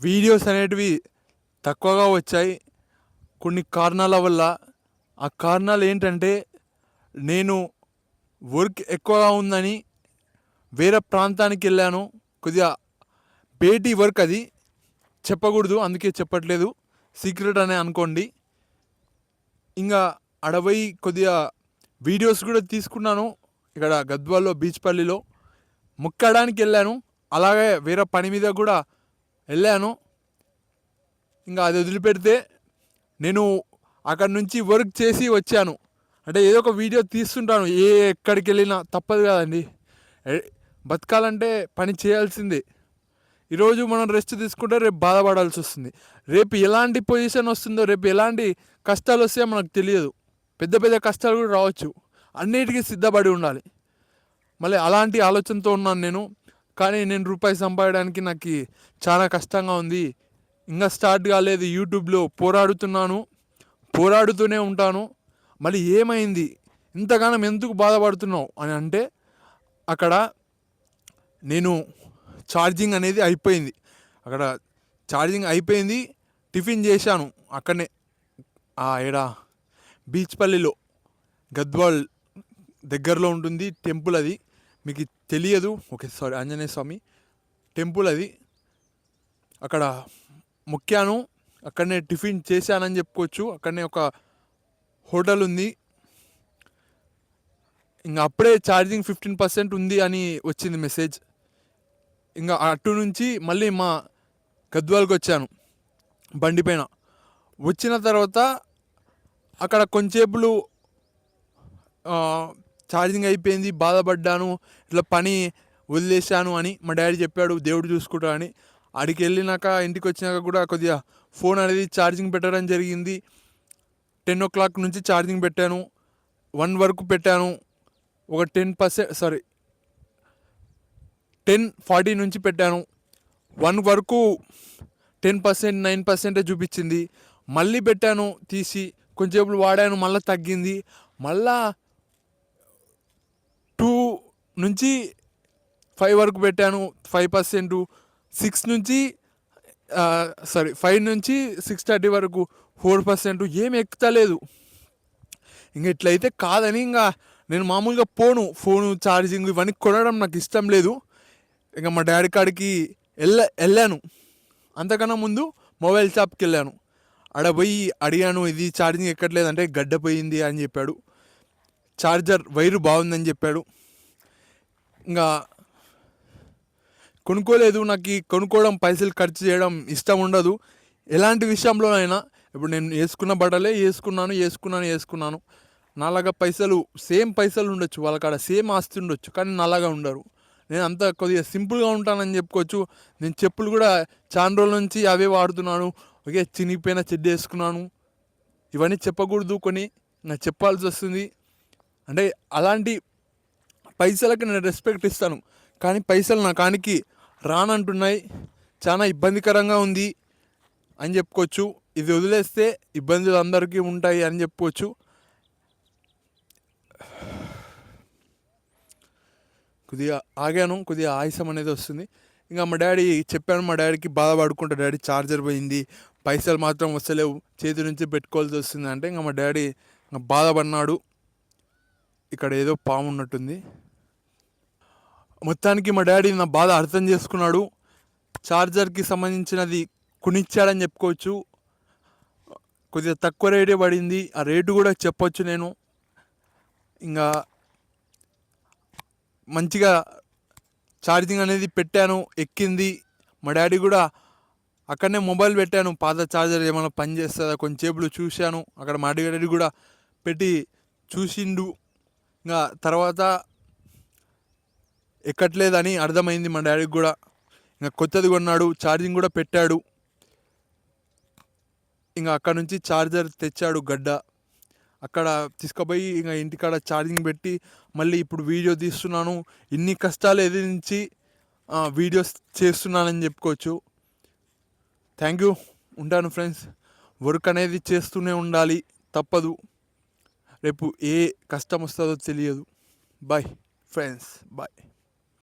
Videos అనేటివి తక్కువగా వచ్చాయి కొన్ని కారణాల వల్ల. ఆ కారణాలు ఏంటంటే, నేను వర్క్ ఎక్కువగా ఉందని వేరే ప్రాంతానికి వెళ్ళాను. కొద్దిగా బేటీ వర్క్ అది, చెప్పకూడదు అందుకే చెప్పట్లేదు, సీక్రెట్ అనే అనుకోండి. ఇంకా అడపోయి కొద్దిగా వీడియోస్ కూడా తీసుకున్నాను. ఇక్కడ గద్వాల్లో బీచ్పల్లిలో మొక్కడానికి వెళ్ళాను. అలాగే వేరే పని మీద కూడా వెళ్ళాను. ఇంకా అది వదిలిపెడితే నేను అక్కడ నుంచి వర్క్ చేసి వచ్చాను. అంటే ఏదో ఒక వీడియో తీస్తుంటాను, ఎక్కడికి వెళ్ళినా తప్పదు కదండి. బతకాలంటే పని చేయాల్సిందే. ఈరోజు మనం రెస్ట్ తీసుకుంటే రేపు బాధపడాల్సి వస్తుంది. రేపు ఎలాంటి పొజిషన్ వస్తుందో, రేపు ఎలాంటి కష్టాలు వస్తాయో మనకు తెలియదు. పెద్ద పెద్ద కష్టాలు కూడా రావచ్చు. అన్నిటికీ సిద్ధపడి ఉండాలి. మళ్ళీ అలాంటి ఆలోచనతో ఉన్నాను నేను. కానీ నేను రూపాయి సంపాదడానికి నాకు చాలా కష్టంగా ఉంది. ఇంకా స్టార్ట్ కాలేదు. యూట్యూబ్లో పోరాడుతున్నాను, పోరాడుతూనే ఉంటాను. మళ్ళీ ఏమైంది, ఇంతగానం ఎందుకు బాధపడుతున్నావు అని అంటే, అక్కడ నేను ఛార్జింగ్ అనేది అయిపోయింది. అక్కడ ఛార్జింగ్ అయిపోయింది. టిఫిన్ చేశాను అక్కడనే, ఏడా బీచ్పల్లిలో, గద్వాల్ దగ్గరలో ఉంటుంది టెంపుల్ అది. మీకు తెలియదు, ఓకే సారీ, ఆంజనేయ స్వామి టెంపుల్ అది. అక్కడ మొక్కాను, అక్కడనే టిఫిన్ చేశానని చెప్పుకోవచ్చు. అక్కడనే ఒక హోటల్ ఉంది. ఇంకా అప్పుడే ఛార్జింగ్ 15% ఉంది అని వచ్చింది మెసేజ్. ఇంకా అటు నుంచి మళ్ళీ మా గద్వాల్కి వచ్చాను బండిపైన. వచ్చిన తర్వాత అక్కడ కొంచెంసేపులు ఛార్జింగ్ అయిపోయింది, బాధపడ్డాను, ఇట్లా పని వదిలేశాను అని మా డాడీ చెప్పాడు, దేవుడు చూసుకుంటా అని. ఆడికి వెళ్ళినాక ఇంటికి వచ్చినాక కూడా కొద్దిగా ఫోన్ అనేది ఛార్జింగ్ పెట్టడం జరిగింది. 10 o'clock నుంచి ఛార్జింగ్ పెట్టాను, 1 వరకు పెట్టాను. ఒక 10:40 నుంచి పెట్టాను. 1 వరకు 10%, 9% చూపించింది. మళ్ళీ పెట్టాను తీసి, కొంచెంసేపు వాడాను, మళ్ళీ తగ్గింది. మళ్ళా 2 నుంచి 5 వరకు పెట్టాను, 5%. 5 నుంచి 6:30 వరకు 4%. ఏమి ఎక్కుతలేదు. ఇంక ఇట్లయితే కాదని ఇంకా నేను మామూలుగా ఫోను ఛార్జింగ్ ఇవన్నీ కొనడం నాకు ఇష్టం లేదు. ఇంకా మా డాడీ కాడికి వెళ్ళాను. అంతకన్నా ముందు మొబైల్ షాప్కి వెళ్ళాను. ఆడ పోయి అడిగాను, ఇది ఛార్జింగ్ ఎక్కట్లేదంటే గడ్డపోయింది అని చెప్పాడు. ఛార్జర్ వైరు బాగుందని చెప్పాడు. ఇంకా కొనుక్కోలేదు. నాకు కొనుక్కోవడం, పైసలు ఖర్చు చేయడం ఇష్టం ఉండదు ఎలాంటి విషయంలోనైనా. ఇప్పుడు నేను వేసుకున్న బట్టలే వేసుకున్నాను. నాలాగా సేమ్ పైసలు ఉండొచ్చు, వాళ్ళకాడ సేమ్ ఆస్తి ఉండొచ్చు, కానీ నాలాగా ఉండరు. నేను అంత కొద్దిగా సింపుల్గా ఉంటానని చెప్పుకోవచ్చు. నేను చెప్పులు కూడా చాలా రోజుల నుంచి అవే వాడుతున్నాను. ఓకే, చినిగిపోయిన చెడ్డ వేసుకున్నాను. ఇవన్నీ చెప్పకూడదు, కొన్ని నాకు చెప్పాల్సి వస్తుంది. అంటే అలాంటి పైసలకి నేను రెస్పెక్ట్ ఇస్తాను, కానీ పైసలు నా కానికి రానంటున్నాయి. చాలా ఇబ్బందికరంగా ఉంది అని చెప్పుకోవచ్చు. ఇది వదిలేస్తే ఇబ్బందులు అందరికీ ఉంటాయి అని చెప్పుకోవచ్చు. కొద్దిగా ఆగాను, కొద్దిగా ఆయాసం అనేది వస్తుంది. ఇంకా మా డాడీ చెప్పాను, మా డాడీకి బాధపడుకుంటా, డాడీ ఛార్జర్ పోయింది, పైసలు మాత్రం వస్తలేవు, చేతి నుంచి పెట్టుకోవాల్సి వస్తుంది అంటే ఇంకా మా డాడీ బాధపడినాడు. ఇక్కడ ఏదో పాము ఉన్నట్టుంది. మొత్తానికి మా డాడీ నా బాధ అర్థం చేసుకున్నాడు. ఛార్జర్కి సంబంధించినది కొనిచ్చాడని చెప్పుకోవచ్చు. కొద్దిగా తక్కువ రేటే పడింది, ఆ రేటు కూడా చెప్పొచ్చు నేను. ఇంకా మంచిగా ఛార్జింగ్ అనేది పెట్టాను, ఎక్కింది. మా డాడీ కూడా అక్కడనే మొబైల్ పెట్టాను, పాత ఛార్జర్ ఏమైనా పని చేస్తుందా కొంచెంసేపులు చూశాను. అక్కడ మా డాడీ కూడా పెట్టి చూసిండు. ఇంకా తర్వాత ఎక్కట్లేదని అర్థమైంది మా డాడీకి కూడా. ఇంకా కొత్తది కొన్నాడు, ఛార్జింగ్ కూడా పెట్టాడు. ఇంకా అక్కడ నుంచి ఛార్జర్ తెచ్చాడు గడ్డ. అక్కడ తీసుకుపోయి ఇంకా ఇంటికాడ ఛార్జింగ్ పెట్టి మళ్ళీ ఇప్పుడు వీడియో తీస్తున్నాను. ఇన్ని కష్టాలు ఎదిరించి వీడియోస్ చేస్తున్నానని చెప్పుకోవచ్చు. Thank you. ఉంటాను ఫ్రెండ్స్. వర్క్ అనేది చేస్తూనే ఉండాలి, తప్పదు. రేపు ఏ కష్టం వస్తుందో తెలియదు. Bye friends, bye.